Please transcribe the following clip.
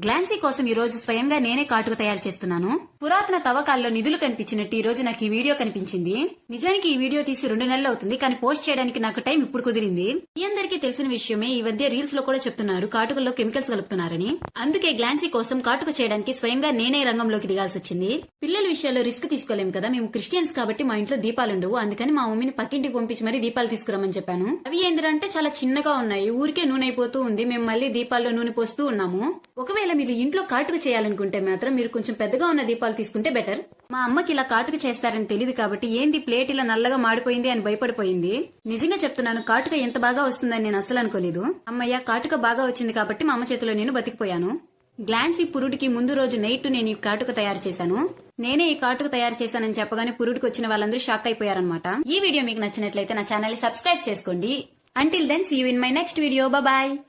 గ్లాన్సీ కోసం ఈ రోజు స్వయంగా నేనే కాటుక తయారు చేస్తున్నాను. పురాతన తవ్వకాల్లో నిధులు కనిపించినట్టు ఈ రోజు నాకు ఈ వీడియో కనిపించింది. నిజానికి ఈ వీడియో తీసి 2 నెలలు అవుతుంది, కానీ పోస్ట్ చేయడానికి నాకు టైం ఇప్పుడు కుదిరింది. మీ అందరికీ తెలిసిన విషయమే, ఈ మధ్య రీల్స్ లో కూడా చెప్తున్నారు కాటుకల్లో కెమికల్స్ కలుపుతున్నారని. అందుకే గ్లాన్సీ కోసం కాటుక చేయడానికి స్వయంగా నేనే రంగంలోకి దిగాల్సి వచ్చింది. పిల్లల విషయాల్లో రిస్క్ తీసుకోలేం కదా, మేము క్రిస్టియన్స్ కాబట్టి మా ఇంట్లో దీపాలుండవు. అందుకని మా మమ్మీని పక్కింటికి పంపించి మరీ దీపాలు తీసుకురమని చెప్పాను. అవి ఏంటంటే చాలా చిన్నగా ఉన్నాయి, ఊరికే నూనె అయిపోతూ ఉంది. మేము మళ్ళీ దీపాల్లో నూనె పోస్తూ ఉన్నాము. ఒకవేళ మీరు ఇంట్లో కాటుక చేయాలనుకుంటే మాత్రం మీరు కొంచెం పెద్దగా ఉన్న దీపాలు తీసుకుంటే బెటర్. మా అమ్మకి ఇలా కాటుక చేస్తారని తెలియదు కాబట్టి ఏంది ప్లేట్ ఇలా నల్లగా మాడిపోయింది అని భయపడిపోయింది. నిజంగా చెప్తున్నాను, కాటుక ఎంత బాగా వస్తుందని నేను అస్సలు అనుకోలేదు. అమ్మయ్య, కాటుక బాగా వచ్చింది కాబట్టి మా అమ్మ చేతిలో నేను బతికిపోయాను. గ్లాన్సీ పురుడికి ముందు రోజు నైట్ నేను ఈ కాటుక తయారు చేశాను. నేనే ఈ కాటుక తయారు చేశానని చెప్పగానే పురుడికి వచ్చిన వాళ్ళందరూ షాక్ అయిపోయారనమాట. ఈ వీడియో మీకు నచ్చినట్లయితే నా ఛానల్ ని సబ్స్క్రైబ్ చేసుకోండి. Until then, see you in my next video. Bye bye.